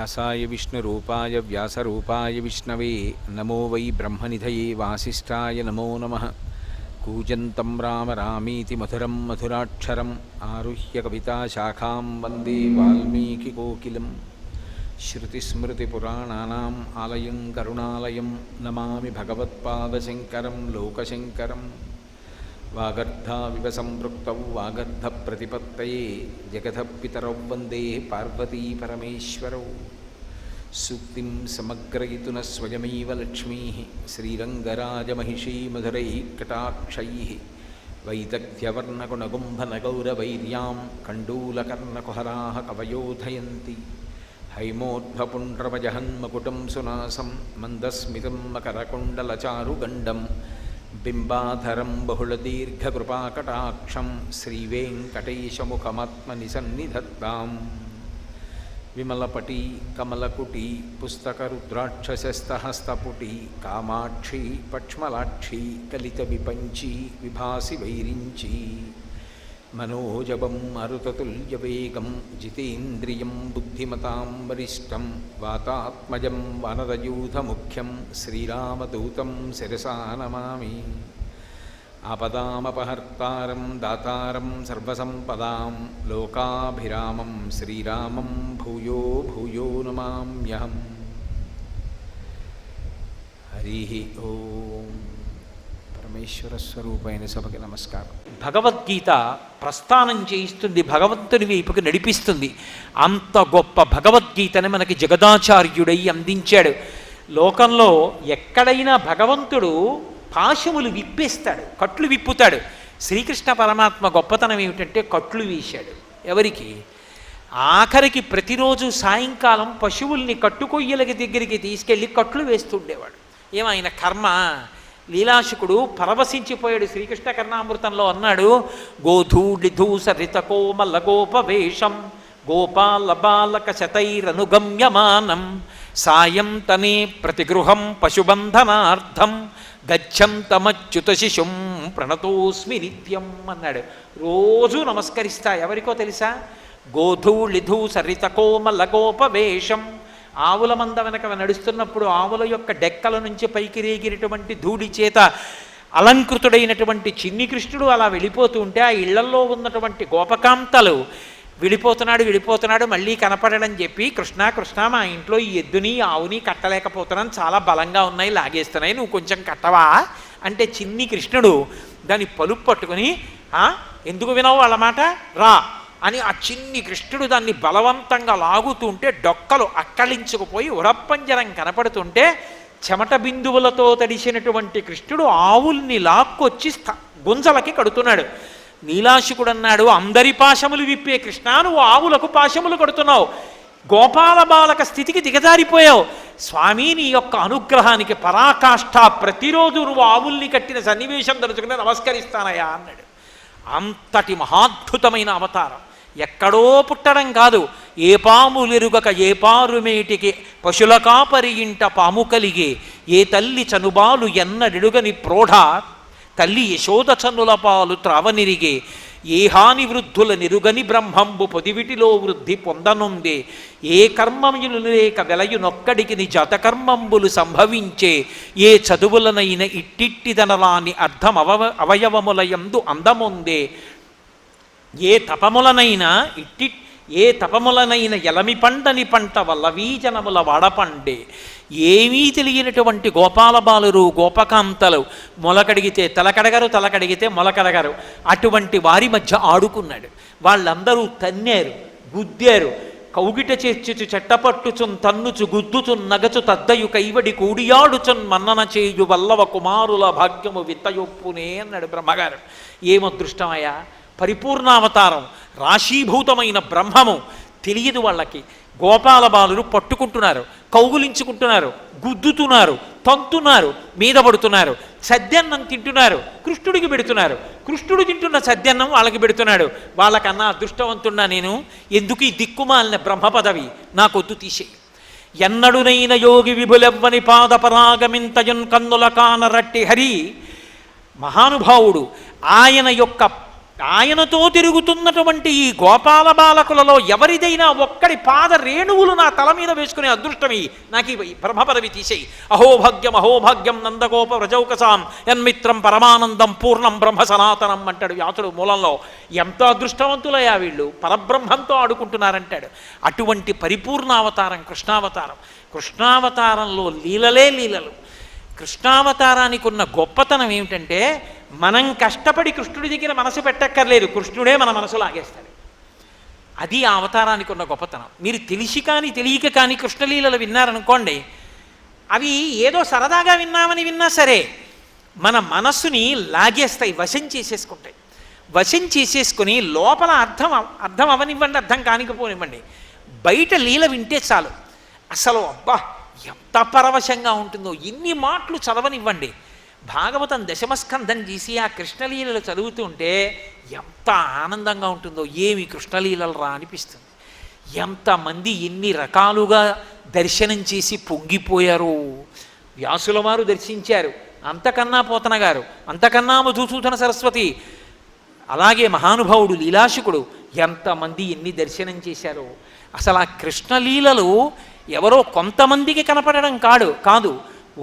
व्यासाय विष्णुरूपाय व्यासरूपाय विष्णवे नमो वै ब्रह्मनिधये वासिष्ठाय नमो नमः। कूजन्तं राम रामीति मधुरं मधुराक्षरम् आरुह्य कविताशाखां वन्दे वाल्मीकिकोकिलं। श्रुतिस्मृतिपुराणानाम् आलयं करुणालयं नमामि भगवत्पादशङ्करं लोकशङ्करम्। वागर्धाविव सम्पृक्तौ वागर्धप्रतिपत्तये जगतः पितरौ वन्दे पार्वतीपरमेश्वरौ। सूक्तिं समग्रयितु न स्वयमेव लक्ष्मीः श्रीरङ्गराजमहिषी मधुरैः कटाक्षैः। वैदग्ध्यवर्णगुणगुम्भनगौरवैर्यां कण्डूलकर्णकुहराः कवयोधयन्ति। हैमोद्भपुण्ड्रवजहन्मकुटं सुनासं मन्दस्मितं मकरकुण्डलचारुगण्डं बिम्बाधरं बहुलदीर्घकृपाकटाक्षं श्रीवेङ्कटेशमुखमात्मनि सन्निधत्ताम्। विमलपटी कमलकुटी पुस्तकरुद्राक्षसस्तहस्तपुटी कामाक्षी पक्ष्मलाक्षी कलितविपञ्ची विभासि वैरिञ्ची। मनोजवं मरुततुल्यवेगं जितेन्द्रियं बुद्धिमतां वरिष्ठं वातात्मजं वानरयूथमुख्यं श्रीरामदूतं शिरसा नमामि। आपदामपहर्तारं दातारं सर्वसम्पदां लोकाभिरामं श्रीरामं भूयो भूयो नमाम्यहम्। हरिः ओं। పరమేశ్వర స్వరూపైన సభకి నమస్కారం. భగవద్గీత ప్రస్థానం చేయిస్తుంది, భగవంతుని వైపుకి నడిపిస్తుంది. అంత గొప్ప భగవద్గీతని మనకి జగదాచార్యుడై అందించాడు. లోకంలో ఎక్కడైనా భగవంతుడు పాశములు విప్పేస్తాడు, కట్లు విప్పుతాడు. శ్రీకృష్ణ పరమాత్మ గొప్పతనం ఏమిటంటే కట్లు వేశాడు. ఎవరికి? ఆఖరికి ప్రతిరోజు సాయంకాలం పశువుల్ని కట్టుకొయ్యలకి దగ్గరికి తీసుకెళ్ళి కట్లు వేస్తుండేవాడు. ఏమైనా కర్మ. లీలాశుకుడు పరవశించిపోయాడు. శ్రీకృష్ణ కర్ణామృతంలో అన్నాడు, గోధూళిధూసరితకోమలగోపవేషం గోపాలబాలక శతైరనుగమ్యమానం సాయం తనే ప్రతిగృహం పశుబంధనార్థం గచ్చంతమచ్యుత శిశుం ప్రణతోస్మి నిత్యం అన్నాడు. రోజు నమస్కరిస్తా. ఎవరికో తెలుసా? గోధూళిధూసరితకోమలగోపవేషం. ఆవుల మంద వెనక నడుస్తున్నప్పుడు ఆవుల యొక్క డెక్కల నుంచి పైకి రేగినటువంటి ధూళి చేత అలంకృతుడైనటువంటి చిన్ని కృష్ణుడు అలా వెళ్ళిపోతూ ఉంటే ఆ ఇళ్లల్లో ఉన్నటువంటి గోపకాంతలు వెళ్ళిపోతున్నాడు మళ్ళీ కనపడని చెప్పి, కృష్ణ కృష్ణ మా ఇంట్లో ఈ ఎద్దుని ఆవుని కట్టలేకపోతున్నాను, చాలా బలంగా ఉన్నాయి, లాగేస్తున్నాయి, నువ్వు కొంచెం కట్టవా అంటే చిన్ని కృష్ణుడు దాని పలుపు పట్టుకుని, ఎందుకు వినవు వాళ్ళ మాట, రా అని ఆ చిన్ని కృష్ణుడు దాన్ని బలవంతంగా లాగుతుంటే డొక్కలు అక్కలించుకుపోయి ఉరప్పంజరం కనపడుతుంటే చెమట బిందువులతో తడిసినటువంటి కృష్ణుడు ఆవుల్ని లాక్కొచ్చి గుంజలకి కడుతున్నాడు. నీలాశుకుడు అన్నాడు, అందరి పాశములు విప్పే కృష్ణ, నువ్వు ఆవులకు పాశములు కడుతున్నావు, గోపాల బాలక స్థితికి దిగజారిపోయావు. స్వామి నీ యొక్క అనుగ్రహానికి పరాకాష్ఠ, ప్రతిరోజు నువ్వు ఆవుల్ని కట్టిన సన్నివేశం తలుచుకుని నమస్కరిస్తానయా అన్నాడు. అంతటి మహాద్భుతమైన అవతారం. ఎక్కడో పుట్టడం కాదు. ఏ పాములెరుగక ఏ పారుమేటికి పశుల కాపరి ఇంట పాము కలిగే, ఏ తల్లి చనుబాలు ఎన్నడెడుగని ప్రోఢ తల్లి యశోద చన్నుల పాలు త్రావనిరిగే, ఏ హాని వృద్ధుల నిరుగని బ్రహ్మంబు పొదివిటిలో వృద్ధి పొందనుందే, ఏ కర్మములు లేక వెలయునొక్కడికి ని జాతకర్మంబులు సంభవించే, ఏ చదువులనైన ఇట్టిట్టిదనలాని అర్థం అవయవములయందు అందముందే, ఏ తపములనైన ఎలమి పండని పంట వల్లవీజనముల వాడపండే. ఏమీ తెలియనటువంటి గోపాల బాలురు గోపకాంతలు మొలకడిగితే తలకడిగితే మొలకడగరు. అటువంటి వారి మధ్య ఆడుకున్నాడు. వాళ్ళందరూ తన్నారు, గుద్దారు, కౌగిట చేర్చుచు చెట్టపట్టుచున్ తన్నుచు గుద్దుచున్ నగచు తద్దయు కైవడి కూడియాడుచున్ మన్నన చేయు వల్లవ కుమారుల భాగ్యము విత్తయొప్పునే అన్నాడు బ్రహ్మగారు. ఏమదృష్టమయ్యా! పరిపూర్ణావతారం, రాశీభూతమైన బ్రహ్మము తెలియదు వాళ్ళకి. గోపాల బాలురు పట్టుకుంటున్నారు, కౌగులించుకుంటున్నారు, గుద్దుతున్నారు, తంతున్నారు, మీద పడుతున్నారు, సద్యన్నం తింటున్నారు, కృష్ణుడికి పెడుతున్నారు, కృష్ణుడు తింటున్న సద్యన్నం వాళ్ళకి పెడుతున్నాడు. వాళ్ళకన్నా అదృష్టవంతున్నా నేను, ఎందుకు ఈ దిక్కుమాలిన బ్రహ్మ పదవి నాకొద్దు, తీసేయి. ఎన్నడునైన యోగి విభులెవ్వని పాదపరాగమింతయున్ కన్నుల కానరట్టి హరి. మహానుభావుడు ఆయన యొక్క ఆయనతో తిరుగుతున్నటువంటి ఈ గోపాల బాలకులలో ఎవరిదైనా ఒక్కడి పాద రేణువులు నా తల మీద వేసుకునే అదృష్టమి నాకు ఈ బ్రహ్మపదవి తీసేయి. అహోభాగ్యం అహోభాగ్యం నందగోప వ్రజౌకసాం యన్మిత్రం పరమానందం పూర్ణం బ్రహ్మ సనాతనం అంటాడు వ్యాసుడు మూలంలో. ఎంత అదృష్టవంతులయ్యా వీళ్ళు, పరబ్రహ్మంతో ఆడుకుంటున్నారంటాడు. అటువంటి పరిపూర్ణావతారం కృష్ణావతారం. కృష్ణావతారంలో లీలలే లీలలు. కృష్ణావతారానికి ఉన్న గొప్పతనం ఏమిటంటే మనం కష్టపడి కృష్ణుడి దగ్గర మనసు పెట్టక్కర్లేదు, కృష్ణుడే మన మనసు లాగేస్తాడు. అది ఆ అవతారానికి ఉన్న గొప్పతనం. మీరు తెలిసి కానీ తెలియక కానీ కృష్ణలీలలు విన్నారనుకోండి, అవి ఏదో సరదాగా విన్నా సరే మన మనస్సుని లాగేస్తాయి, వశం చేసేసుకుంటాయి. వశం చేసేసుకుని లోపల అర్థం అవనివ్వండి, అర్థం కానికపోనివ్వండి, బయట లీల వింటే చాలు అసలు అబ్బా ఎంత పరవశంగా ఉంటుందో. ఇన్ని మాటలు చదవనివ్వండి, భాగవతం దశమస్కంధం చేసి ఆ కృష్ణలీలలు చదువుతుంటే ఎంత ఆనందంగా ఉంటుందో. ఏమి కృష్ణలీలలు రా అనిపిస్తుంది. ఎంతమంది ఎన్ని రకాలుగా దర్శనం చేసి పొంగిపోయారు. వ్యాసుల వారు దర్శించారు, అంతకన్నా పోతన గారు, అంతకన్నా మధుసూదన సరస్వతి, అలాగే మహానుభావుడు లీలాశుకుడు ఎంతమంది ఎన్ని దర్శనం చేశారో. అసలు ఆ కృష్ణలీలలు ఎవరో కొంతమందికి కనపడడం కాదు,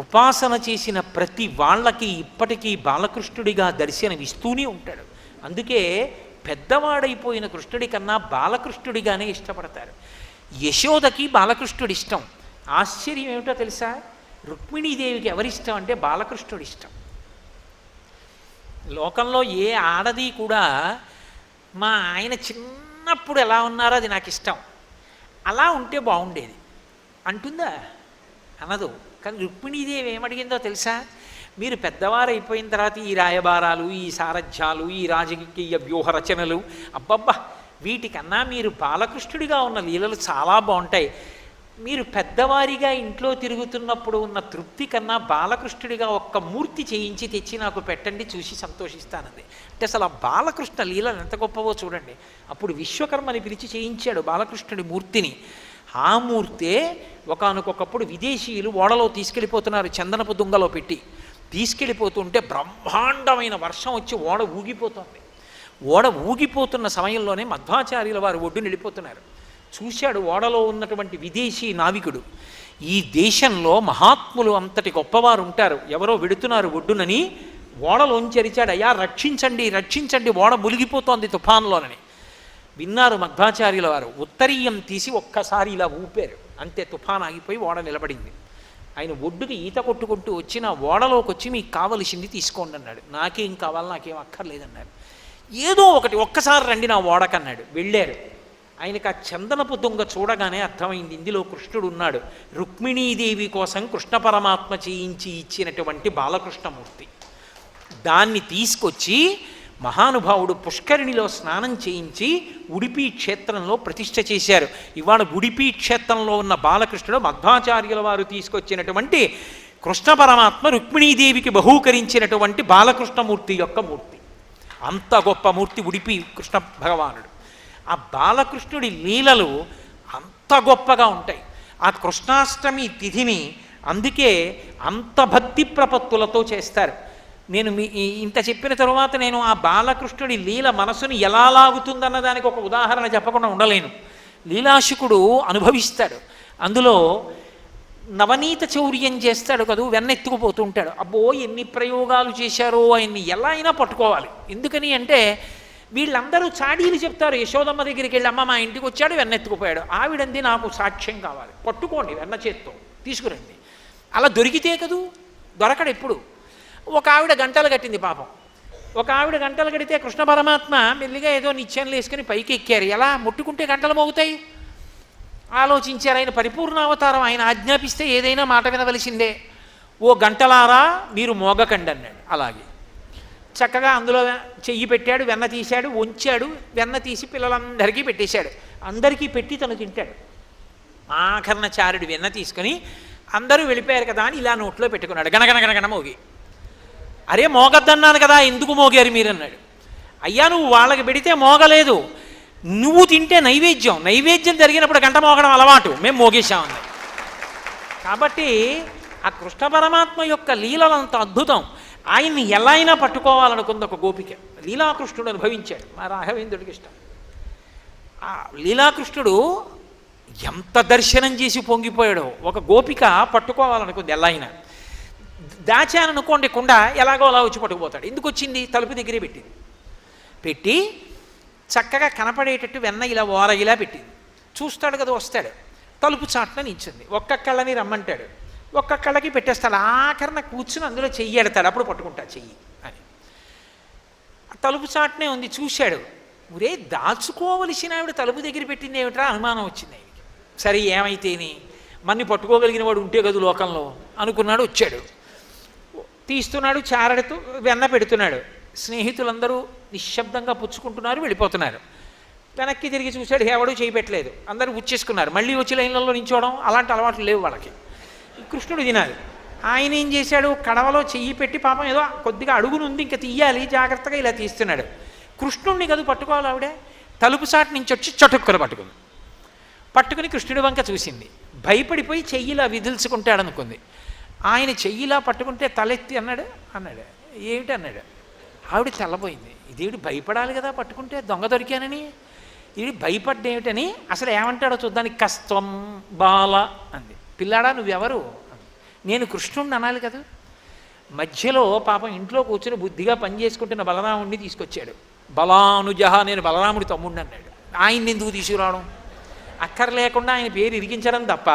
ఉపాసన చేసిన ప్రతి వాళ్ళకి ఇప్పటికీ బాలకృష్ణుడిగా దర్శనమిస్తూనే ఉంటాడు. అందుకే పెద్దవాడైపోయిన కృష్ణుడి కన్నా బాలకృష్ణుడిగానే ఇష్టపడతారు. యశోదకి బాలకృష్ణుడి ఇష్టం. ఆశ్చర్యం ఏమిటో తెలుసా, రుక్మిణీదేవికి ఎవరిష్టం అంటే బాలకృష్ణుడి ఇష్టం. లోకంలో ఏ ఆడది కూడా మా ఆయన చిన్నప్పుడు ఎలా ఉన్నారో అది నాకు ఇష్టం, అలా ఉంటే బాగుండేది అంటుందా? అనదు. కానీ రుక్మిణీదేవి ఏమడిగిందో తెలుసా, మీరు పెద్దవారు అయిపోయిన తర్వాత ఈ రాయబారాలు, ఈ సారథ్యాలు, ఈ రాజకీయ వ్యూహ రచనలు, అబ్బబ్బా వీటికన్నా మీరు బాలకృష్ణుడిగా ఉన్న లీలలు చాలా బాగుంటాయి. మీరు పెద్దవారిగా ఇంట్లో తిరుగుతున్నప్పుడు ఉన్న తృప్తి కన్నా బాలకృష్ణుడిగా ఒక్క మూర్తి చేయించి తెచ్చి నాకు పెట్టండి, చూసి సంతోషిస్తానంది. అంటే అసలు ఆ బాలకృష్ణ లీలలు ఎంత గొప్పవో చూడండి. అప్పుడు విశ్వకర్మని పిలిచి చేయించాడు బాలకృష్ణుడి మూర్తిని. ఆ మూర్తే ఒకానొకప్పుడు విదేశీయులు ఓడలో తీసుకెళ్ళిపోతున్నారు, చందనపు దుంగలో పెట్టి తీసుకెళ్ళిపోతుంటే బ్రహ్మాండమైన వర్షం వచ్చి ఓడ ఊగిపోతుంది. ఓడ ఊగిపోతున్న సమయంలోనే మధ్వాచార్యుల వారు ఒడ్డున వెళ్ళిపోతున్నారు. చూశాడు ఓడలో ఉన్నటువంటి విదేశీ నావికుడు, ఈ దేశంలో మహాత్ములు అంతటి గొప్పవారు ఉంటారు, ఎవరో వెడుతున్నారు ఒడ్డునని ఓడలోంచి అరిచాడు, అయ్యా రక్షించండి రక్షించండి, ఓడ మునిగిపోతోంది తుఫాన్లోనని. విన్నారు మధ్వాచార్యుల వారు, ఉత్తరీయం తీసి ఒక్కసారి ఇలా ఊపారు, అంతే తుఫాన్ ఆగిపోయి ఓడ నిలబడింది. ఆయన ఒడ్డుకి ఈత కొట్టుకుంటూ వచ్చిన ఓడలోకి వచ్చి మీకు కావలసింది తీసుకోండి అన్నాడు. నాకేం కావాలి, నాకేం అక్కర్లేదన్నాడు. ఏదో ఒకటి ఒక్కసారి రండి నా ఓడకన్నాడు. వెళ్ళారు. ఆయనకు ఆ చందనపు దొంగ చూడగానే అర్థమైంది ఇందులో కృష్ణుడు ఉన్నాడు. రుక్మిణీదేవి కోసం కృష్ణ పరమాత్మ చేయించి ఇచ్చినటువంటి బాలకృష్ణమూర్తి. దాన్ని తీసుకొచ్చి మహానుభావుడు పుష్కరిణిలో స్నానం చేయించి ఉడిపి క్షేత్రంలో ప్రతిష్ఠ చేశారు. ఇవాళ ఉడిపి క్షేత్రంలో ఉన్న బాలకృష్ణుడు మధ్వాచార్యుల వారు తీసుకొచ్చినటువంటి కృష్ణ పరమాత్మ రుక్మిణీదేవికి బహూకరించినటువంటి బాలకృష్ణమూర్తి యొక్క మూర్తి. అంత గొప్ప మూర్తి ఉడిపి కృష్ణ భగవానుడు. ఆ బాలకృష్ణుడి లీలలు అంత గొప్పగా ఉంటాయి. ఆ కృష్ణాష్టమి తిథిని అందుకే అంత భక్తి ప్రపత్తులతో చేస్తారు. నేను ఇంత చెప్పిన తరువాత నేను ఆ బాలకృష్ణుడి లీల మనసుని ఎలా లాగుతుందన్న దానికి ఒక ఉదాహరణ చెప్పకుండా ఉండలేను. లీలాశుకుడు అనుభవిస్తాడు. అందులో నవనీత చౌర్యం చేస్తాడు కదూ, వెన్నెత్తుకుపోతూ ఉంటాడు. అబ్బో ఎన్ని ప్రయోగాలు చేశారో, ఆయన్ని ఎలా అయినా పట్టుకోవాలి. ఎందుకని అంటే వీళ్ళందరూ చాడీలు చెప్తారు. యశోదమ్మ దగ్గరికి వెళ్ళి అమ్మ మా ఇంటికి వచ్చాడు వెన్నెత్తుకుపోయాడు, ఆవిడంది నాకు సాక్ష్యం కావాలి, పట్టుకోండి వెన్న చేత్తో తీసుకురండి. అలా దొరికితే కదూ, దొరకడు ఎప్పుడు. ఒక ఆవిడ గంటలు కట్టింది పాపం. ఒక ఆవిడ గంటలు కడితే కృష్ణ పరమాత్మ మెల్లిగా ఏదో నిత్యంలో వేసుకుని పైకి ఎక్కారు. ఎలా ముట్టుకుంటే గంటలు మోగుతాయి ఆలోచించారు. ఆయన పరిపూర్ణావతారం, ఆయన ఆజ్ఞాపిస్తే ఏదైనా మాట వినవలసిందే. ఓ గంటలారా మీరు మోగకండి అన్నాడు. అలాగే చక్కగా అందులో చెయ్యి పెట్టాడు, వెన్న తీశాడు, వంచాడు, వెన్న తీసి పిల్లలందరికీ పెట్టేశాడు. అందరికీ పెట్టి తను తింటాడు. ఆఖరణచారుడు వెన్న తీసుకొని అందరూ వెళ్ళిపోయారు కదా అని ఇలా నోట్లో పెట్టుకున్నాడు. గణగణగణగణ మోగి. అరే మోగద్దన్నాను కదా, ఎందుకు మోగారు మీరు అన్నాడు. అయ్యా నువ్వు వాళ్ళకి పెడితే మోగలేదు, నువ్వు తింటే నైవేద్యం, నైవేద్యం జరిగినప్పుడు గంట మోగడం అలవాటు, మేము మోగేశామన్నాడు. కాబట్టి ఆ కృష్ణ పరమాత్మ యొక్క లీలలంత అద్భుతం. ఆయన్ని ఎలా అయినా పట్టుకోవాలనుకుంది ఒక గోపిక. లీలాకృష్ణుడు అనుభవించాడు. మా రాఘవేంద్రుడికి ఇష్టం. ఆ లీలాకృష్ణుడు ఎంత దర్శనం చేసి పొంగిపోయాడో. ఒక గోపిక పట్టుకోవాలనుకుంది ఎల్లైనా, దాచాననుకోండి కుండ, ఎలాగో అలా వచ్చి పట్టుకుపోతాడు. ఎందుకు వచ్చింది? తలుపు దగ్గరే పెట్టింది. పెట్టి చక్కగా కనపడేటట్టు వెన్న ఇలా ఓరగిలా పెట్టింది. చూస్తాడు కదా, వస్తాడు. తలుపు చాటున నించుంది. ఒక్కొక్కళ్ళని రమ్మంటాడు, ఒక్కొక్కళ్ళకి పెట్టేస్తాడు. ఆఖరణ కూర్చుని అందులో చెయ్యి ఎడతాడు. అప్పుడు పట్టుకుంటా చెయ్యి అని. తలుపు చాటునే ఉంది. చూశాడు. ఒరే, దాచుకోవలసిన ఆవిడ తలుపు దగ్గర పెట్టింది ఏమిట్రా అనుమానం వచ్చింది ఆయనకి. సరే ఏమైతేని, మన్ని పట్టుకోగలిగిన వాడు ఉంటే కదా లోకంలో అనుకున్నాడు. వచ్చాడు, తీస్తున్నాడు, చారడుతూ వెన్న పెడుతున్నాడు. స్నేహితులందరూ నిశ్శబ్దంగా పుచ్చుకుంటున్నారు, వెళ్ళిపోతున్నారు. వెనక్కి తిరిగి చూశాడు, ఎవడూ చేయి పెట్టలేదు. అందరూ పుచ్చేసుకున్నారు. మళ్ళీ వచ్చి లైన్లలో నించోవడం అలాంటి అలవాట్లు లేవు వాళ్ళకి. కృష్ణుడు తినాలి. ఆయన ఏం చేశాడు? కడవలో చెయ్యి పెట్టి, పాపం ఏదో కొద్దిగా అడుగునుంది, ఇంకా తీయాలి, జాగ్రత్తగా ఇలా తీస్తున్నాడు. కృష్ణుడిని కదా పట్టుకోవాలి ఆవిడే. తలుపు సాటి నుంచి వచ్చి చటుక్కులు పట్టుకుని కృష్ణుడి వంక చూసింది. భయపడిపోయి చెయ్యిలా విదిల్చుకుంటాడనుకుంది. ఆయన చెయ్యిలా పట్టుకుంటే తలెత్తి అన్నాడు. ఏమిటి అన్నాడు. ఆవిడ తెల్లబోయింది. ఇదేవిడి భయపడాలి కదా పట్టుకుంటే, దొంగ దొరికానని. ఇది భయపడ్డేమిటని అసలు ఏమంటాడో చూద్దానికి. కస్త్వం బాల అంది. పిల్లాడా నువ్వెవరు? నేను కృష్ణుడిని అనాలి కదా. మధ్యలో పాపం ఇంట్లో కూర్చుని బుద్ధిగా పనిచేసుకుంటున్న బలరాముడిని తీసుకొచ్చాడు. బలానుజహ, నేను బలరాముడి తమ్ముడిని అన్నాడు. ఆయన్ని ఎందుకు తీసుకురావడం? అక్కర్లేకుండా ఆయన పేరు ఇరిగించడం తప్ప.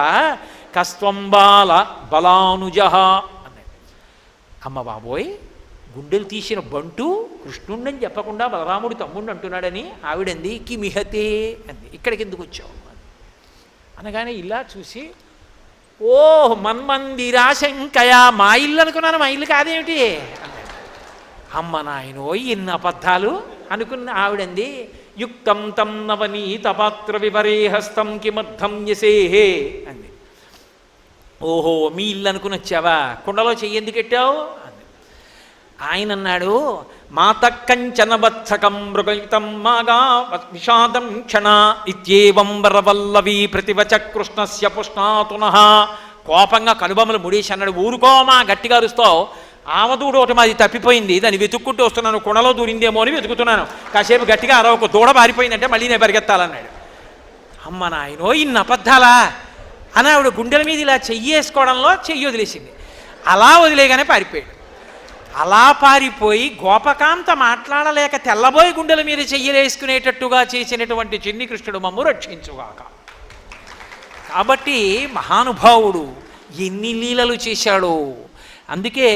కస్త్వం బాల బలానుజహ అన్నాడు. అమ్మ బాబోయ్, గుండెలు తీసిన బంటు కృష్ణుండని చెప్పకుండా బలరాముడి తమ్ముడిని అంటున్నాడని ఆవిడంది. కిమిహతే అంది. ఇక్కడికి ఎందుకు వచ్చావు అనగానే ఇలా చూసి, ఓ మన్మందిరాశంకయా, మా ఇల్లు అనుకున్నాను, మా ఇల్లు కాదేమిటి అన్నాడు. అమ్మ నాయనో, ఎన్ని అబద్ధాలు అనుకున్న ఆవిడంది. యుక్తం తం నవనీత పాత్ర వివరే హస్తం కిమర్థం యసేహే అంది. ఓహో, మీ ఇల్లు అనుకుని వచ్చావా? కుండలో చెయ్యి ఎందుకు పెట్టావు అంది. ఆయన అన్నాడు, మాత కంచన వత్సకం మృగయుతం మాగా విషాదం క్షణ ఇత్యేవం వరవల్లవీ ప్రతివచ కృష్ణస్య పుష్ణాతునః. కోపంగా కనుబొమ్మలు ముడేసి అన్నాడు. ఊరుకోమా, గట్టిగా అరుస్తావు. ఆమదూడు ఒకటి మాది తప్పిపోయింది, దాన్ని వెతుక్కుంటూ వస్తున్నాను, కుండలో దూరిందేమో అని వెతుకుతున్నాను. కాసేపు గట్టిగా అరవకు, దూడ పారిపోయిందంటే మళ్ళీ నేను పరిగెత్తాలన్నాడు. అమ్మ నాయనో, ఇన్ని అబద్ధాలా అని ఆవిడ గుండెల మీద ఇలా చెయ్యేసుకోవడంలో చెయ్యి వదిలేసింది. అలా వదిలేగానే పారిపోయాడు. అలా పారిపోయి గోపకాంత మాట్లాడలేక తెల్లబోయి గుండెల మీద చెయ్యలేసుకునేటట్టుగా చేసినటువంటి చిన్ని కృష్ణుడు మమ్ము రక్షించుగాక. కాబట్టి మహానుభావుడు ఎన్ని లీలలు చేశాడో. అందుకే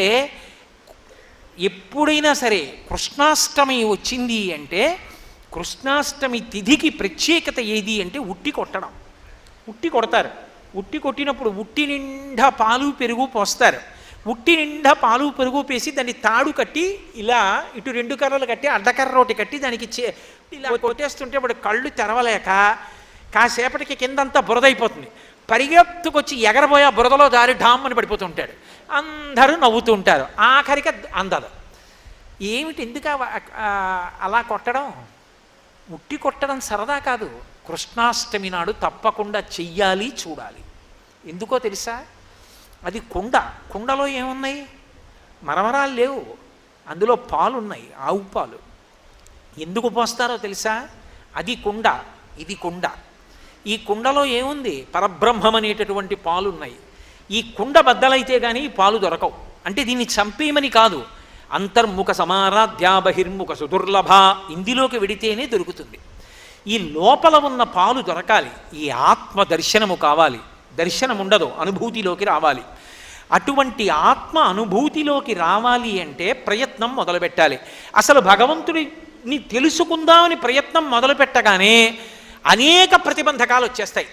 ఎప్పుడైనా సరే కృష్ణాష్టమి వచ్చింది అంటే, కృష్ణాష్టమి తిథికి ప్రత్యేకత ఏది అంటే ఉట్టి కొట్టడం. ఉట్టి కొడతారు. ఉట్టి కొట్టినప్పుడు ఉట్టి నిండా పాలు పెరుగు పోస్తారు. ఉట్టి నిండా పాలు పెరుగు పేసి దాన్ని తాడు కట్టి ఇలా ఇటు 2 కర్రలు కట్టి అడ్డకర్ర ఒకటి కట్టి దానికి ఇలా కొట్టేస్తుంటే వాడు కళ్ళు తెరవలేక కాసేపటికి కిందంతా బురదైపోతుంది. పరిగెత్తుకొచ్చి ఎగరబోయే బురదలో దారి ఢామ్ అని పడిపోతుంటాడు. అందరూ నవ్వుతూ ఉంటారు. ఆఖరికి అందదు. ఏమిటి, ఎందుకు అలా కొట్టడం? ఉట్టి కొట్టడం సరదా కాదు. కృష్ణాష్టమి నాడు తప్పకుండా చెయ్యాలి, చూడాలి. ఎందుకో తెలుసా? అది కుండ. కుండలో ఏమున్నాయి? మరమరాలు లేవు, అందులో పాలున్నాయి, ఆవు పాలు. ఎందుకు పోస్తారో తెలుసా? అది కుండ, ఇది కుండ. ఈ కుండలో ఏముంది? పరబ్రహ్మం అనేటటువంటి పాలున్నాయి. ఈ కుండ బద్దలైతే కానీ ఈ పాలు దొరకవు. అంటే దీన్ని చంపేయమని కాదు. అంతర్ముఖ సమారాధ్యా బహిర్ముఖ సుదుర్లభ, ఇందులోకి వెడితేనే దొరుకుతుంది. ఈ లోపల ఉన్న పాలు దొరకాలి. ఈ ఆత్మ దర్శనము కావాలి. దర్శనం ఉండదు, అనుభూతిలోకి రావాలి. అటువంటి ఆత్మ అనుభూతిలోకి రావాలి అంటే ప్రయత్నం మొదలుపెట్టాలి. అసలు భగవంతుడిని తెలుసుకుందామని ప్రయత్నం మొదలుపెట్టగానే అనేక ప్రతిబంధకాలు వచ్చేస్తాయి.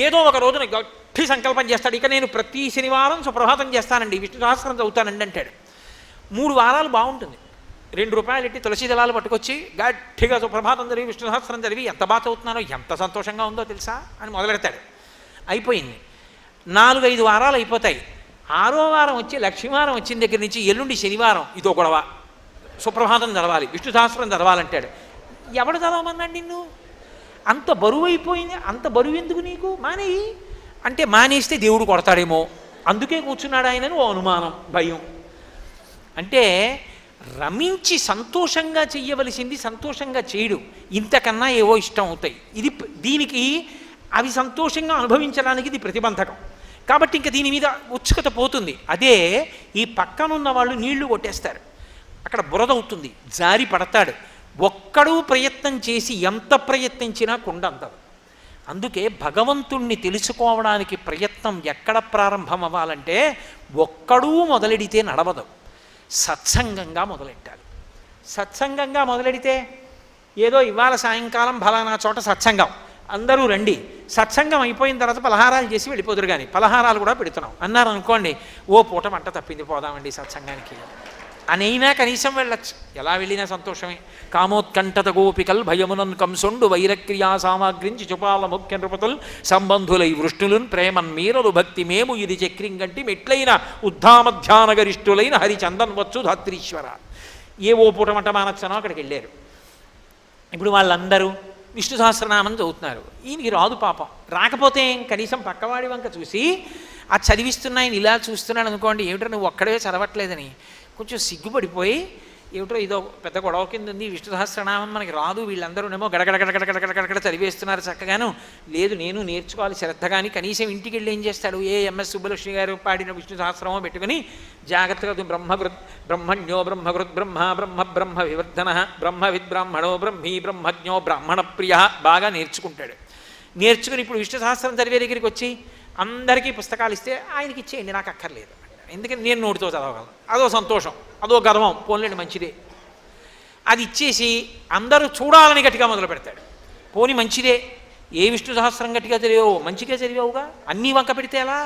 ఏదో ఒక రోజున గట్టి సంకల్పం చేస్తాడు, ఇక నేను ప్రతి శనివారం సుప్రభాతం చేస్తానండి, విష్ణు సహస్రం చదువుతానండి అంటాడు. 3 వారాలు బాగుంటుంది. 2 రూపాయలు ఎట్టి తులసి దళాలు పట్టుకొచ్చి గట్టిగా సుప్రభాతం చదివి విష్ణు సహస్రం చదివి ఎంత బాగా చదువుతున్నానో, ఎంత సంతోషంగా ఉందో తెలుసా అని మొదలెడతాడు. అయిపోయింది. 4-5 వారాలు అయిపోతాయి. 6వ వారం వచ్చి లక్ష్మీవారం వచ్చిన దగ్గర నుంచి ఎల్లుండి శనివారం ఇదో గొడవ. సుప్రభాతం చదవాలి, విష్ణు సహస్రం చదవాలంటాడు. ఎవడు చదవమన్నాడు నిన్ను? అంత బరువు అయిపోయింది. అంత బరువు ఎందుకు నీకు? మానేయి అంటే మానేస్తే దేవుడు కొడతాడేమో అందుకే కూర్చున్నాడు ఆయనని ఓ అనుమానం, భయం. అంటే రమించి సంతోషంగా చెయ్యవలసింది సంతోషంగా చేయడు, ఇంతకన్నా ఏవో ఇష్టం అవుతాయి. ఇది దీనికి అవి సంతోషంగా అనుభవించడానికి ఇది ప్రతిబంధకం. కాబట్టి ఇంకా దీని మీద ఉత్సుకత పోతుంది. అదే ఈ పక్కనున్న వాళ్ళు నీళ్లు కొట్టేస్తారు, అక్కడ బురద అవుతుంది, జారి పడతాడు. ఒక్కడూ ప్రయత్నం చేసి ఎంత ప్రయత్నించినా కుండ అందదు. అందుకే భగవంతుణ్ణి తెలుసుకోవడానికి ప్రయత్నం ఎక్కడ ప్రారంభం అవ్వాలంటే ఒక్కడూ మొదలెడితే నడవదు, సత్సంగంగా మొదలెట్టాలి. సత్సంగంగా మొదలెడితే ఏదో ఇవాళ సాయంకాలం ఫలానా చోట సత్సంగం, అందరూ రండి, సత్సంగం అయిపోయిన తర్వాత పలహారాలు చేసి వెళ్ళిపోదురు. కానీ పలహారాలు కూడా పెడుతున్నాం అన్నారు అనుకోండి, ఓ పూట మంట తప్పింది, పోదామండి సత్సంగానికి అనైనా కనీసం వెళ్ళచ్చు. ఎలా వెళ్ళినా సంతోషమే. కామోత్కంఠత గోపికల్ భయమునన్ కంసుండు వైరక్రియా సామాగ్రించి చుపాల ముఖ్య నృపతుల్ సంబంధులై వృష్ణులున్ ప్రేమన్ మీరలు భక్తి మేము ఇది చక్రింగంటి మెట్లైన ఉద్ధామధ్యాన గరిష్ఠులైన హరిచందన్ వచ్చు ధాత్రీశ్వర. ఏవో పూటమంట మానచ్చనో అక్కడికి వెళ్ళారు. ఇప్పుడు వాళ్ళందరూ విష్ణు సహస్రనామం చదువుతున్నారు. ఈయనకి రాదు పాపం. రాకపోతే కనీసం పక్కవాడి వంక చూసి ఆ చదివిస్తున్నాయని ఇలా చూస్తున్నాడు అనుకోండి, ఏమిటో నువ్వు ఒక్కడే చదవట్లేదని కొంచెం సిగ్గుపడిపోయి, ఏమిటో ఇదో పెద్ద గొడవ కింద ఉంది, విష్ణు సహస్రనామం మనకి రాదు, వీళ్ళందరూనేమో గడగడగడగడగడగడ చదివేస్తున్నారు చక్కగాను, లేదు నేను నేర్చుకోవాలి శ్రద్ధ. కానీ కనీసం ఇంటికి వెళ్ళి ఏం చేస్తాడు, ఎంఎస్ సుబ్బలక్ష్మి గారు పాడిన విష్ణు సహస్రమో పెట్టుకుని జాగ్రత్తగా బ్రహ్మణ్యో బ్రహ్మకృత్ బ్రహ్మ బ్రహ్మ బ్రహ్మ వివర్ధన బ్రహ్మవిద్ బ్రాహ్మణో బ్రహ్మీ బ్రహ్మజ్ఞో బ్రాహ్మణ ప్రియ బాగా నేర్చుకుంటాడు. నేర్చుకుని ఇప్పుడు విష్ణు సహస్రం చదివే దగ్గరికి వచ్చి అందరికీ పుస్తకాలు ఇస్తే ఆయనకి ఇచ్చేయండి, నాకు అక్కర్లేదు, ఎందుకని నేను నోటితో చదవగలను, అదో సంతోషం, అదో గర్వం, పోన్లేండి మంచిదే. అది ఇచ్చేసి అందరూ చూడాలని గట్టిగా మొదలు పెడతాడు. పోని మంచిదే, ఏ విష్ణు సహస్రం గట్టిగా చదివావు, మంచిగా చదివావుగా, అన్నీ వంక పెడితే ఎలా?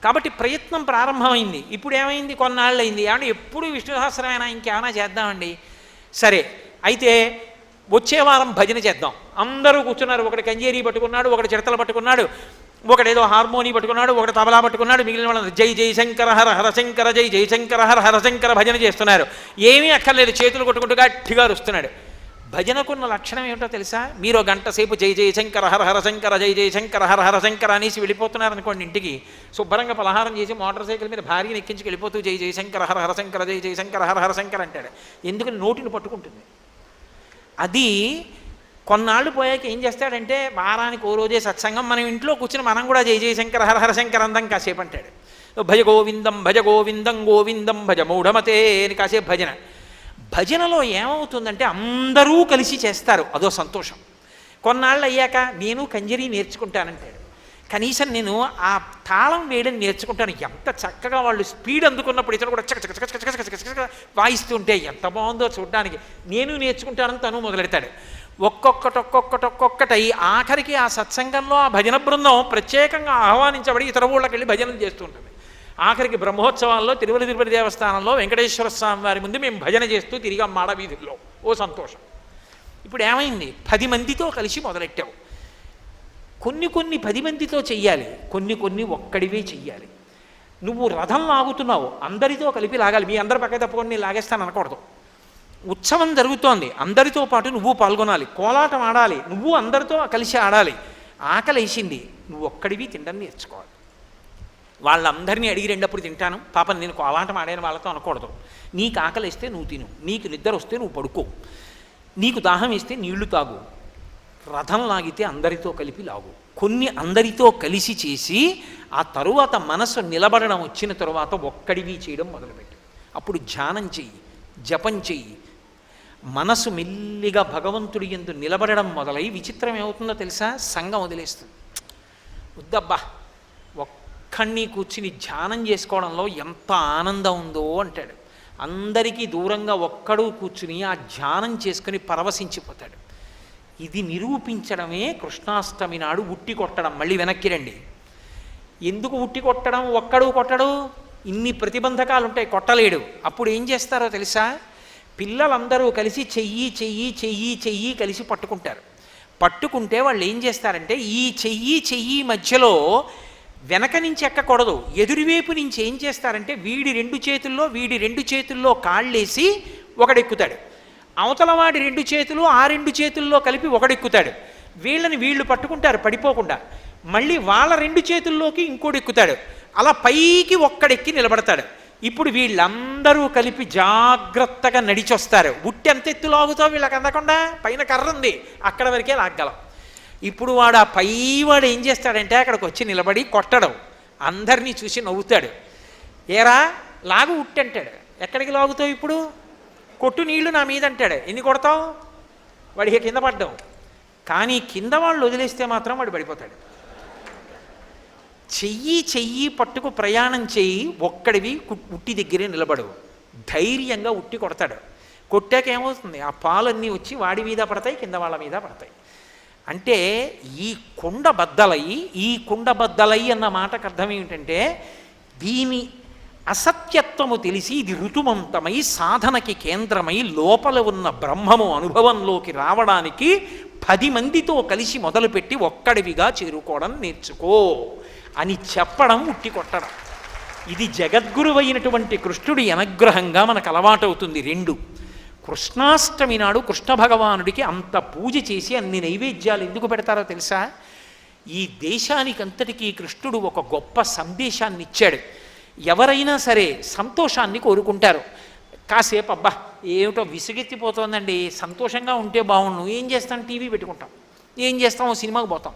కాబట్టి ప్రయత్నం ప్రారంభమైంది. ఇప్పుడు ఏమైంది, కొన్నాళ్ళు అయింది, ఏమంటే ఎప్పుడు విష్ణు సహస్రమైనా ఇంకేమైనా చేద్దామండి. సరే అయితే వచ్చే వారం భజన చేద్దాం. అందరూ కూర్చున్నారు, ఒకటి కంజేరీ పట్టుకున్నాడు, ఒకటి చిడతలు పట్టుకున్నాడు, ఒకడేదో హార్మోని పట్టుకున్నాడు, ఒకటి తబలా పట్టుకున్నాడు, మిగిలిన వాళ్ళని జై జయశంకర హర హరశంకర జై జయశంకర హర హరశంకర భజన చేస్తున్నారు. ఏమీ అక్కర్లేదు, చేతులు కొట్టుకుంటూ గట్టిగా అరుస్తున్నాడు. భజనకున్న లక్షణం ఏమిటో తెలుసా? మీరు గంట సేపు జై జయశంకర హర హరశంకర జై జయశంకర హర హరశంకర అనేసి వెళ్ళిపోతున్నారు అనుకోండి, ఇంటికి శుభ్రంగా పలహారం చేసి మోటార్ సైకిల్ మీద భార్యని ఎక్కించి వెళ్ళిపోతూ జై జయశంకర హర హరశంకర జై జయశంకర హర హరశంకర అంటాడు. ఎందుకని నోటిని పట్టుకుంటుంది. అది కొన్నాళ్ళు పోయాక ఏం చేస్తాడంటే వారానికి ఓ రోజే సత్సంగం, మనం ఇంట్లో కూర్చుని మనం కూడా జై జయశంకర హర హరశంకర అందం కాసేపు అంటాడు. భజ గోవిందం గోవిందం భజ మూఢమతే అని కాసేపు భజన. భజనలో ఏమవుతుందంటే అందరూ కలిసి చేస్తారు, అదో సంతోషం. కొన్నాళ్ళు అయ్యాక నేను కంజరీ నేర్చుకుంటానంటాడు. కనీసం నేను ఆ తాళం వేయడం నేర్చుకుంటాను. ఎంత చక్కగా వాళ్ళు స్పీడ్ అందుకున్నప్పుడు ఇతను కూడా చక్క చక్క చక్క చక్క చక్క చక్క వాయిస్తుంటే ఎంత బాగుందో చూడడానికి, నేను నేర్చుకుంటానని తను మొదలెడతాడు. ఒక్కొక్కటై ఆఖరికి ఆ సత్సంగంలో ఆ భజన బృందం ప్రత్యేకంగా ఆహ్వానించబడి ఇతర ఊళ్ళకి వెళ్ళి భజనలు చేస్తూ ఉంటుంది. ఆఖరికి బ్రహ్మోత్సవాల్లో తిరుపతి దేవస్థానంలో వెంకటేశ్వర స్వామి వారి ముందు మేము భజన చేస్తూ తిరిగా మాడ వీధుల్లో, ఓ సంతోషం. ఇప్పుడు ఏమైంది, 10 మందితో కలిసి మొదలెట్టావు. కొన్ని 10 మందితో చెయ్యాలి, కొన్ని ఒక్కడివే చెయ్యాలి. నువ్వు రథం లాగుతున్నావు, అందరితో కలిపి లాగాలి. మీ అందరి పక్క తప్పకుండా నేను లాగేస్తాను అనకూడదు. ఉత్సవం జరుగుతోంది, అందరితో పాటు నువ్వు పాల్గొనాలి. కోలాటం ఆడాలి, నువ్వు అందరితో కలిసి ఆడాలి. ఆకలి వేసింది, నువ్వు ఒక్కడివి తినడం నేర్చుకోవాలి. వాళ్ళందరినీ అడిగి రెండప్పుడు తింటాను, పాపం నేను కోలాటం ఆడాను వాళ్ళతో అనకూడదు. నీకు ఆకలి వేస్తే నువ్వు తిను, నీకు నిద్ర వస్తే నువ్వు పడుకో, నీకు దాహం వేస్తే నీళ్లు తాగు. రథం లాగితే అందరితో కలిపి లాగు. కొన్ని అందరితో కలిసి చేసి ఆ తరువాత మనసు నిలబడడం వచ్చిన తరువాత ఒక్కడివి చేయడం మొదలుపెట్టు. అప్పుడు ధ్యానం చెయ్యి, జపం చెయ్యి. మనసు మెల్లిగా భగవంతుడి యందు నిలబడడం మొదలై విచిత్రం ఏమవుతుందో తెలుసా? సంఘం వదిలేస్తుంది. వద్దబ్బా, ఒక్కడిని కూర్చుని ధ్యానం చేసుకోవడంలో ఎంత ఆనందం ఉందో అంటాడు. అందరికీ దూరంగా ఒక్కడు కూర్చుని ఆ ధ్యానం చేసుకుని పరవశించిపోతాడు. ఇది నిరూపించడమే కృష్ణాష్టమి నాడు ఉట్టి కొట్టడం. మళ్ళీ వెనక్కి రండి. ఎందుకు ఉట్టి కొట్టడం? ఒక్కడు కొట్టడు, ఇన్ని ప్రతిబంధకాలు ఉంటాయి, కొట్టలేడు. అప్పుడు ఏం చేస్తారో తెలుసా? పిల్లలందరూ కలిసి చెయ్యి కలిసి పట్టుకుంటారు. పట్టుకుంటే వాళ్ళు ఏం చేస్తారంటే ఈ చెయ్యి మధ్యలో వెనక నుంచి ఎక్కకూడదు, ఎదురువైపు నుంచి ఏం చేస్తారంటే వీడి 2 చేతుల్లో కాళ్ళేసి ఒకడెక్కుతాడు, అవతలవాడి 2 చేతులు ఆ 2 చేతుల్లో కలిపి ఒకడెక్కుతాడు. వీళ్ళు పట్టుకుంటారు పడిపోకుండా. మళ్ళీ వాళ్ళ 2 చేతుల్లోకి ఇంకోటి ఎక్కుతాడు. అలా పైకి ఒక్కడెక్కి నిలబడతాడు. ఇప్పుడు వీళ్ళందరూ కలిపి జాగ్రత్తగా నడిచొస్తారు. ఉట్టి ఎంత ఎత్తు లాగుతావు వీళ్ళకి అందకుండా, పైన కర్ర ఉంది అక్కడ వరకే లాగ్గలం. ఇప్పుడు వాడు ఆ పైవాడు ఏం చేస్తాడంటే అక్కడికి వచ్చి నిలబడి కొట్టడం, అందరినీ చూసి నవ్వుతాడు. ఏరా లాగు ఉట్టి అంటాడు. ఎక్కడికి లాగుతావు ఇప్పుడు? కొట్టు నీళ్లు నా మీద అంటాడు. ఎన్ని కొడతావు? వాడికి కింద పడ్డావు. కానీ కింద వాళ్ళు వదిలేస్తే మాత్రం వాడు పడిపోతాడు. చెయ్యి పట్టుకు ప్రయాణం చెయ్యి, ఒక్కడివి ఉట్టి దగ్గరే నిలబడు, ధైర్యంగా ఉట్టి కొడతాడు. కొట్టాక ఏమవుతుంది? ఆ పాలన్నీ వచ్చి వాడి మీద పడతాయి, కింద వాళ్ళ మీద పడతాయి. అంటే ఈ కుండ బద్దలై అన్న మాటకు అర్థం ఏమిటంటే, దీని అసత్యత్వము తెలిసి ఇది ఋతుమంతమై సాధనకి కేంద్రమై లోపల ఉన్న బ్రహ్మము అనుభవంలోకి రావడానికి 10 మందితో కలిసి మొదలుపెట్టి ఒక్కడివిగా చేరుకోవడం నేర్చుకో అని చెప్పడం, ఉట్టి కొట్టడం. ఇది జగద్గురువైనటువంటి కృష్ణుడి అనుగ్రహంగా మనకు అలవాటవుతుంది. 2, కృష్ణాష్టమి నాడు కృష్ణ భగవానుడికి అంత పూజ చేసి అన్ని నైవేద్యాలు ఎందుకు పెడతారో తెలుసా? ఈ దేశానికంతటికీ కృష్ణుడు ఒక గొప్ప సందేశాన్ని ఇచ్చాడు. ఎవరైనా సరే సంతోషాన్ని కోరుకుంటారు. కాసేపు అబ్బా ఏమిటో విసుగెత్తిపోతుందండి, సంతోషంగా ఉంటే బాగుండు, ఏం చేస్తాం? టీవీ పెట్టుకుంటాం. ఏం చేస్తాం? సినిమాకి పోతాం.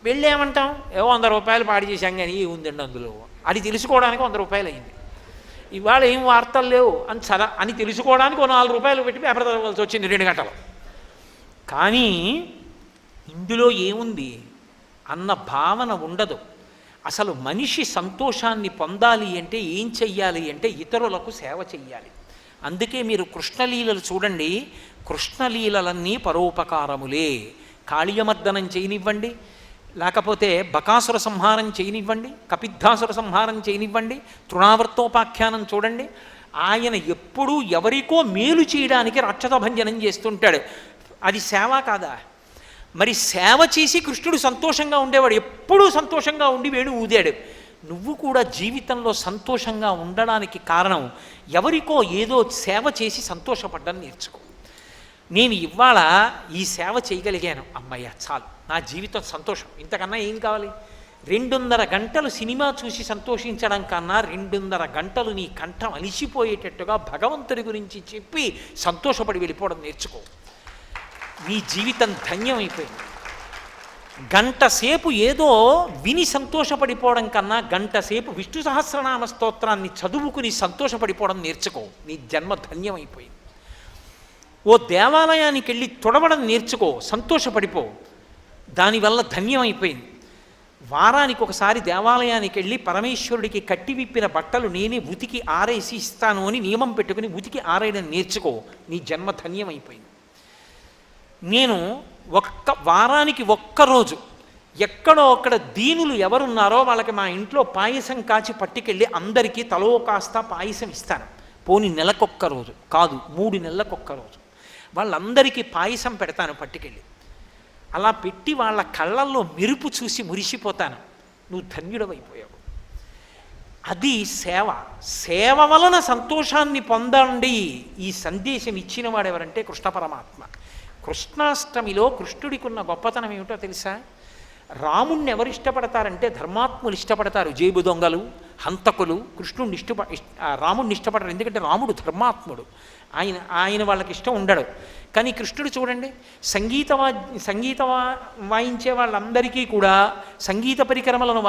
వెళ్ళేమంటాం? ఏవో 100 రూపాయలు పాడు చేశాం కానీ ఉందండి అందులో, అది తెలుసుకోవడానికి 100 రూపాయలు అయింది. ఇవాళ ఏం వార్తలు లేవు అని తెలుసుకోవడానికి 4 రూపాయలు పెట్టి పేపర్ చదవాల్సి వచ్చింది 2 గంటలు. కానీ ఇందులో ఏముంది అన్న భావన ఉండదు. అసలు మనిషి సంతోషాన్ని పొందాలి అంటే ఏం చెయ్యాలి అంటే ఇతరులకు సేవ చెయ్యాలి. అందుకే మీరు కృష్ణలీలలు చూడండి, కృష్ణలీలలన్నీ పరోపకారములే. కాళీయమర్దనం చేయనివ్వండి, లేకపోతే బకాసుర సంహారం చేయనివ్వండి, కపిద్ధాసుర సంహారం చేయనివ్వండి, తృణావర్తోపాఖ్యానం చూడండి. ఆయన ఎప్పుడూ ఎవరికో మేలు చేయడానికి రాక్షస భంజనం చేస్తుంటాడు. అది సేవ కాదా? మరి సేవ చేసి కృష్ణుడు సంతోషంగా ఉండేవాడు, ఎప్పుడూ సంతోషంగా ఉండి వేణు ఊదాడు. నువ్వు కూడా జీవితంలో సంతోషంగా ఉండడానికి కారణం ఎవరికో ఏదో సేవ చేసి సంతోషపడ్డం నేర్చుకో. నేను ఇవాళ ఈ సేవ చేయగలిగాను, అమ్మయ్య చాలు, నా జీవితం సంతోషం, ఇంతకన్నా ఏం కావాలి? 2.5 గంటలు సినిమా చూసి సంతోషించడం కన్నా 2.5 గంటలు నీ కంఠం అలిసిపోయేటట్టుగా భగవంతుడి గురించి చెప్పి సంతోషపడి వెళ్ళిపోవడం నేర్చుకో. నీ జీవితం ధన్యమైపోయింది. 1 గంట సేపు ఏదో విని సంతోషపడిపోవడం కన్నా 1 గంట సేపు విష్ణు సహస్రనామ స్తోత్రాన్ని చదువుకుని సంతోషపడిపోవడం నేర్చుకో. నీ జన్మ ధన్యమైపోయింది. ఓ దేవాలయానికి వెళ్ళి తొడవడం నేర్చుకో, సంతోషపడిపో, దానివల్ల ధన్యమైపోయింది. వారానికి ఒకసారి దేవాలయానికి వెళ్ళి పరమేశ్వరుడికి కట్టి విప్పిన బట్టలు నేనే ఉతికి ఆరేసి ఇస్తాను అని నియమం పెట్టుకుని ఉతికి ఆరేయడం నేర్చుకో, నీ జన్మ ధన్యమైపోయింది. నేను వారానికి 1 రోజు ఎక్కడో అక్కడ దీనులు ఎవరున్నారో వాళ్ళకి మా ఇంట్లో పాయసం కాచి పట్టుకెళ్ళి అందరికీ తలో కాస్త పాయసం ఇస్తాను. పోని నెలకొక్క రోజు కాదు, 3 నెలలకొక్క రోజు వాళ్ళందరికీ పాయసం పెడతాను పట్టుకెళ్ళి. అలా పెట్టి వాళ్ళ కళ్ళల్లో మెరుపు చూసి మురిసిపోతాను. నువ్వు ధన్యుడవైపోయావు. అది సేవ. సేవ వలన సంతోషాన్ని పొందండి. ఈ సందేశం ఇచ్చిన వాడు ఎవరంటే కృష్ణ పరమాత్మ. కృష్ణాష్టమిలో కృష్ణుడికి ఉన్న గొప్పతనం ఏమిటో తెలుసా? రాముణ్ణి ఎవరు ఇష్టపడతారంటే ధర్మాత్ములు ఇష్టపడతారు. జేబు దొంగలు, హంతకులు కృష్ణుడిని రాముడిని ఇష్టపడరు. ఎందుకంటే రాముడు ధర్మాత్ముడు, ఆయన వాళ్ళకి ఇష్టం ఉండడు. కానీ కృష్ణుడు చూడండి, సంగీత వాయించే వాళ్ళందరికీ కూడా, సంగీత పరికరములను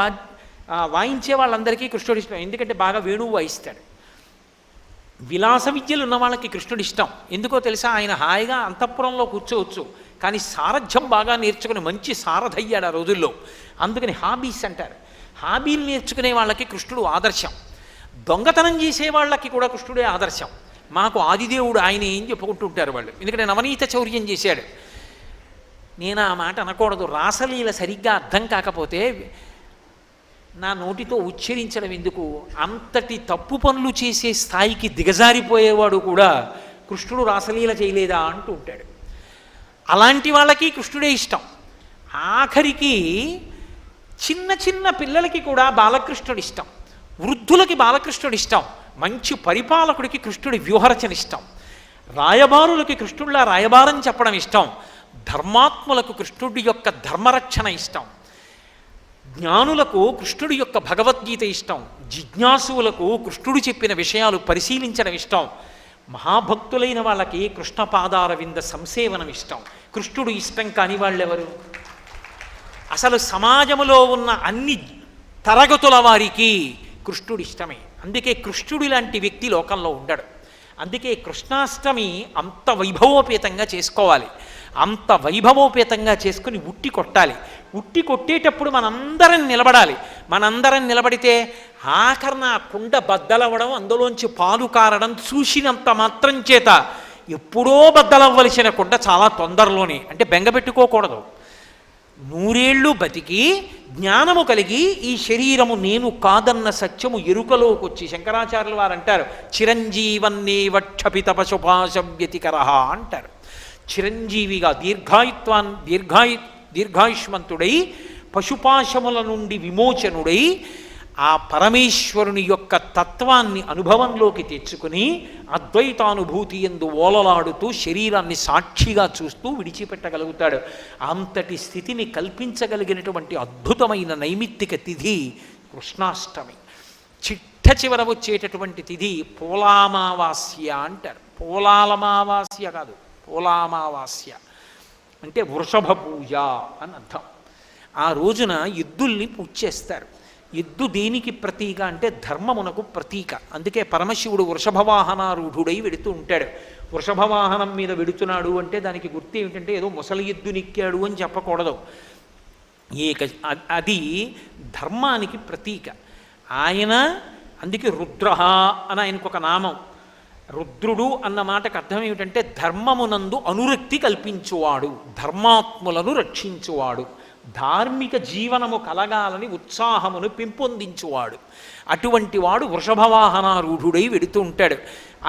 వాయించే వాళ్ళందరికీ కృష్ణుడు ఇష్టం. ఎందుకంటే బాగా వేణువు వాయిస్తాడు. విలాస విద్యలు ఉన్న వాళ్ళకి కృష్ణుడు ఇష్టం. ఎందుకో తెలుసా? ఆయన హాయిగా అంతఃపురంలో కూర్చోవచ్చు, కానీ సారథ్యం బాగా నేర్చుకుని మంచి సారథయ్యాడు ఆ రోజుల్లో. అందుకని హాబీస్ అంటారు. హాబీలు నేర్చుకునే వాళ్ళకి కృష్ణుడు ఆదర్శం. దొంగతనం చేసే వాళ్ళకి కూడా కృష్ణుడే ఆదర్శం. మాకు ఆదిదేవుడు ఆయన ఏం చెప్పుకుంటూ ఉంటారు వాళ్ళు, ఎందుకంటే నవనీత చౌర్యం చేశాడు. నేను ఆ మాట అనకూడదు. రాసలీల సరిగ్గా అర్థం కాకపోతే నా నోటితో ఉచ్చరించడం ఎందుకు? అంతటి తప్పు పనులు చేసే స్థాయికి దిగజారిపోయేవాడు కూడా కృష్ణుడు రాసలీల చేయలేదా అంటూ ఉంటాడు. అలాంటి వాళ్ళకి కృష్ణుడే ఇష్టం. ఆఖరికి చిన్న చిన్న పిల్లలకి కూడా బాలకృష్ణుడు ఇష్టం, వృద్ధులకి బాలకృష్ణుడు ఇష్టం, మంచి పరిపాలకుడికి కృష్ణుడి వ్యూహరచన ఇష్టం, రాయబారులకి కృష్ణుడిలా రాయబారం చెప్పడం ఇష్టం, ధర్మాత్ములకు కృష్ణుడి యొక్క ధర్మరక్షణ ఇష్టం, జ్ఞానులకు కృష్ణుడి యొక్క భగవద్గీత ఇష్టం, జిజ్ఞాసువులకు కృష్ణుడు చెప్పిన విషయాలు పరిశీలించడం ఇష్టం. మహాభక్తులైన వాళ్ళకి కృష్ణ పాదార వింద సంసేవనం ఇష్టం. కృష్ణుడు ఇష్టం కాని వాళ్ళెవరు? అసలు సమాజంలో ఉన్న అన్ని తరగతుల వారికి కృష్ణుడు ఇష్టమే. అందుకే కృష్ణుడి లాంటి వ్యక్తి లోకంలో ఉండడు. అందుకే కృష్ణాష్టమి అంత వైభవోపేతంగా చేసుకోవాలి. అంత వైభవోపేతంగా చేసుకుని ఉట్టి కొట్టాలి. ఉట్టి కొట్టేటప్పుడు మనందరం నిలబడాలి. మనందరం నిలబడితే ఆఖరణ కుండ బద్దలవ్వడం, అందులోంచి పాలు కారడం చూసినంత మాత్రం చేత ఎప్పుడో బద్దలవ్వలసిన కుండ చాలా తొందరలోనే, అంటే బెంగపెట్టుకోకూడదు. 100 ఏళ్ళు బతికి జ్ఞానము కలిగి ఈ శరీరము నేను కాదన్న సత్యము ఎరుకలోకి వచ్చి, శంకరాచార్యులు వారు అంటారు చిరంజీవన్నేవ క్షపిత పశుపాశవ్యతికరః అంటారు. చిరంజీవిగా దీర్ఘాయుష్మంతుడై పశుపాశముల నుండి విమోచనుడై ఆ పరమేశ్వరుని యొక్క తత్వాన్ని అనుభవంలోకి తెచ్చుకుని అద్వైతానుభూతి యందు ఓలలాడుతూ శరీరాన్ని సాక్షిగా చూస్తూ విడిచిపెట్టగలుగుతాడు. అంతటి స్థితిని కల్పించగలిగినటువంటి అద్భుతమైన నైమిత్తిక తిథి కృష్ణాష్టమి. చిట్ట చివర వచ్చేటటువంటి తిథి పోలామావాస్య అంటారు. పోలాలమావాస్య కాదు, పోలామావాస్య అంటే వృషభ పూజ అని అర్థం. ఆ రోజున ఎద్దుల్ని పూజ చేస్తారు. ఎద్దు దేనికి ప్రతీక అంటే ధర్మమునకు ప్రతీక. అందుకే పరమశివుడు వృషభవాహనారూఢుడై వెడుతూ ఉంటాడు. వృషభవాహనం మీద వెడుతున్నాడు అంటే దానికి గుర్తు ఏమిటంటే ఏదో ముసలి ఎద్దు నిక్కాడు అని చెప్పకూడదు. అది ధర్మానికి ప్రతీక. ఆయన అందుకే రుద్ర అని ఆయనకు ఒక నామం. రుద్రుడు అన్న మాటకు అర్థం ఏమిటంటే ధర్మమునందు అనురక్తి కల్పించువాడు, ధర్మాత్ములను రక్షించువాడు, ధార్మిక జీవనము కలగాలని ఉత్సాహమును పెంపొందించువాడు. అటువంటి వాడు వృషభవాహనారూఢుడై వెడుతూ ఉంటాడు.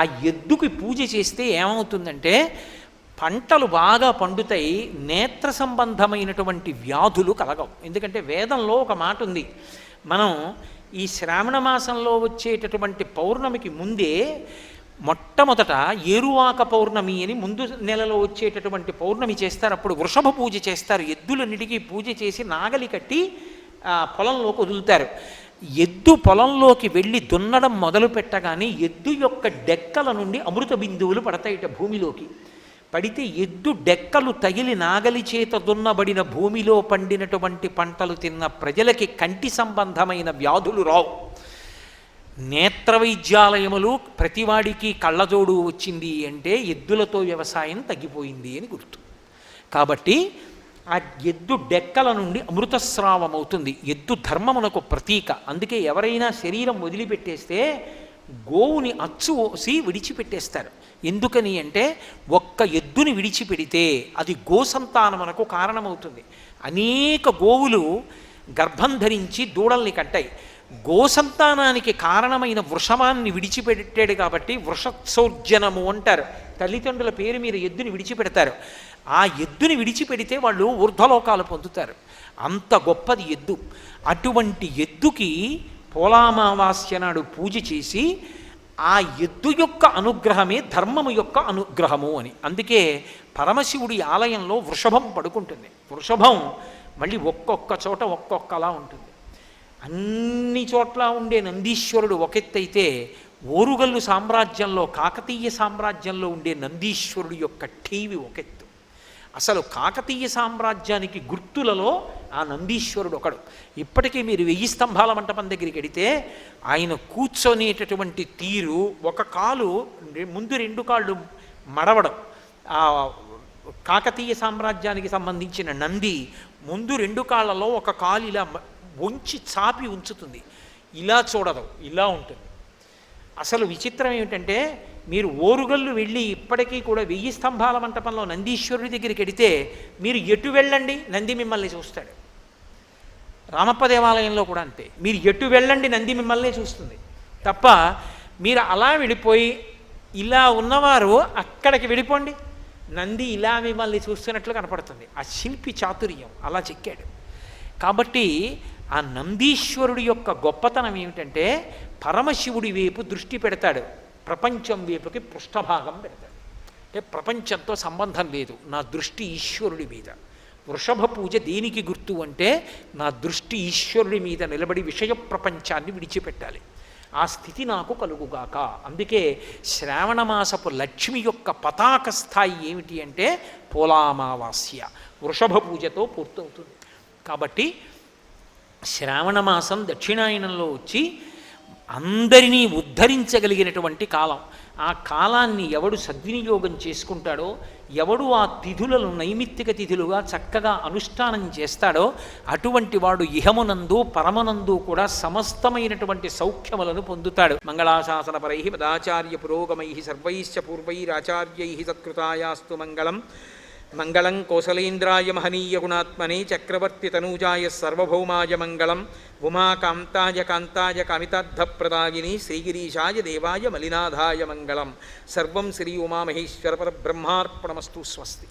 ఆ ఎద్దుకి పూజ చేస్తే ఏమవుతుందంటే పంటలు బాగా పండుతాయి, నేత్ర సంబంధమైనటువంటి వ్యాధులు కలగవు. ఎందుకంటే వేదంలో ఒక మాట ఉంది. మనం ఈ శ్రావణ మాసంలో వచ్చేటటువంటి పౌర్ణమికి ముందే మొట్టమొదట ఏరువాక పౌర్ణమి అని ముందు నెలలో వచ్చేటటువంటి పౌర్ణమి చేస్తారు. అప్పుడు వృషభ పూజ చేస్తారు. ఎద్దులన్నిటికీ పూజ చేసి నాగలి కట్టి పొలంలోకి వదులుతారు. ఎద్దు పొలంలోకి వెళ్ళి దున్నడం మొదలు పెట్టగానే ఎద్దు యొక్క డెక్కల నుండి అమృత బిందువులు పడతాయిట భూమిలోకి. పడితే ఎద్దు డెక్కలు తగిలి నాగలి చేత దున్నబడిన భూమిలో పండినటువంటి పంటలు తిన్న ప్రజలకి కంటి సంబంధమైన వ్యాధులు రావు. నేత్ర వైద్యాలయములు ప్రతివాడికి కళ్ళజోడు వచ్చింది అంటే ఎద్దులతో వ్యవసాయం తగ్గిపోయింది అని గుర్తు. కాబట్టి ఆ ఎద్దు డెక్కల నుండి అమృతస్రావం అవుతుంది. ఎద్దు ధర్మమునకు ప్రతీక. అందుకే ఎవరైనా శరీరం వదిలిపెట్టేస్తే గోవుని అచ్చుసి విడిచిపెట్టేస్తారు. ఎందుకని అంటే ఒక్క ఎద్దుని విడిచిపెడితే అది గోసంతానమునకు కారణమవుతుంది. అనేక గోవులు గర్భం ధరించి దూడల్ని కట్టాయి. గోసంతానానికి కారణమైన వృషభాన్ని విడిచిపెట్టాడు కాబట్టి వృషత్సోర్జనము అంటారు. తల్లిదండ్రుల పేరు మీద ఎద్దుని విడిచిపెడతారు. ఆ ఎద్దుని విడిచిపెడితే వాళ్ళు ఊర్ధ్వలోకాలు పొందుతారు. అంత గొప్పది ఎద్దు. అటువంటి ఎద్దుకి పోలామావాస్య నాడు పూజ చేసి ఆ ఎద్దు యొక్క అనుగ్రహమే ధర్మము యొక్క అనుగ్రహము అని. అందుకే పరమశివుడి ఆలయంలో వృషభం పడుకుంటుంది. వృషభం మళ్ళీ ఒక్కొక్క చోట ఒక్కొక్కలా ఉంటుంది. అన్ని చోట్ల ఉండే నందీశ్వరుడు ఒకెత్తైతే ఓరుగల్లు సామ్రాజ్యంలో కాకతీయ సామ్రాజ్యంలో ఉండే నందీశ్వరుడు యొక్క ఠీవి ఒకెత్తు. అసలు కాకతీయ సామ్రాజ్యానికి గుర్తులలో ఆ నందీశ్వరుడు ఒకడు. ఇప్పటికీ మీరు 1000 స్తంభాల మంటపం దగ్గరికి వెడితే ఆయన కూర్చొనేటటువంటి తీరు, ఒక కాలు ముందు 2 కాళ్ళు మడవడం. ఆ కాకతీయ సామ్రాజ్యానికి సంబంధించిన నంది ముందు 2 కాళ్ళలో ఒక కాలు ఇలా వంచి చాపి ఉంచుతుంది. ఇలా చూడదు, ఇలా ఉంటుంది. అసలు విచిత్రం ఏమిటంటే మీరు ఓరుగల్లు వెళ్ళి ఇప్పటికీ కూడా 1000 స్తంభాల మంటపంలో నందీశ్వరుడి దగ్గరికి వెడితే మీరు ఎటు వెళ్ళండి నంది మిమ్మల్ని చూస్తాడు. రామప్ప దేవాలయంలో కూడా అంతే. మీరు ఎటు వెళ్ళండి నంది మిమ్మల్నే చూస్తుంది తప్ప మీరు అలా వెళ్ళిపోయి ఇలా ఉన్నవారు అక్కడికి వెళ్ళిపోండి నంది ఇలా మిమ్మల్ని చూస్తున్నట్లు కనపడుతుంది. ఆ శిల్పి చాతుర్యం అలా చెక్కాడు. కాబట్టి ఆ నందీశ్వరుడి యొక్క గొప్పతనం ఏమిటంటే పరమశివుడి వైపు దృష్టి పెడతాడు, ప్రపంచం వైపుకి పృష్ఠభాగం పెడతాడు. అంటే ప్రపంచంతో సంబంధం లేదు, నా దృష్టి ఈశ్వరుడి మీద. వృషభ పూజ దేనికి గుర్తు అంటే నా దృష్టి ఈశ్వరుడి మీద నిలబడి విషయ ప్రపంచాన్ని విడిచిపెట్టాలి, ఆ స్థితి నాకు కలుగుగాక. అందుకే శ్రావణమాసపు లక్ష్మి యొక్క పతాక స్థాయి ఏమిటి అంటే పోలామావాస్య, వృషభ పూజతో పూర్తవుతుంది. కాబట్టి శ్రావణమాసం దక్షిణాయనంలో వచ్చి అందరినీ ఉద్ధరించగలిగినటువంటి కాలం. ఆ కాలాన్ని ఎవడు సద్వినియోగం చేసుకుంటాడో, ఎవడు ఆ తిథులను నైమిత్తిక తిథులుగా చక్కగా అనుష్ఠానం చేస్తాడో అటువంటి వాడు ఇహమునందు పరమనందు కూడా సమస్తమైనటువంటి సౌఖ్యములను పొందుతాడు. మంగళాశాసనపరై పదాచార్య పురోగమై సర్వైశ్చ పూర్వైరాచార్యై సత్కృతాయాస్తు మంగళం. మంగళం కోసలేంద్రాయ మహనీయ గుణాత్మనే చక్రవర్తి తనూజాయ సర్వభౌమాయ మంగళం. ఉమాకాంతాయ కాంతాయ కామితార్థప్రదాయిని శ్రీగిరీశాయ దేవాయ మలినాథాయ మంగళం. సర్వం శ్రీ ఉమామహేశ్వర పరబ్రహ్మార్పణమస్తు. స్వస్తి.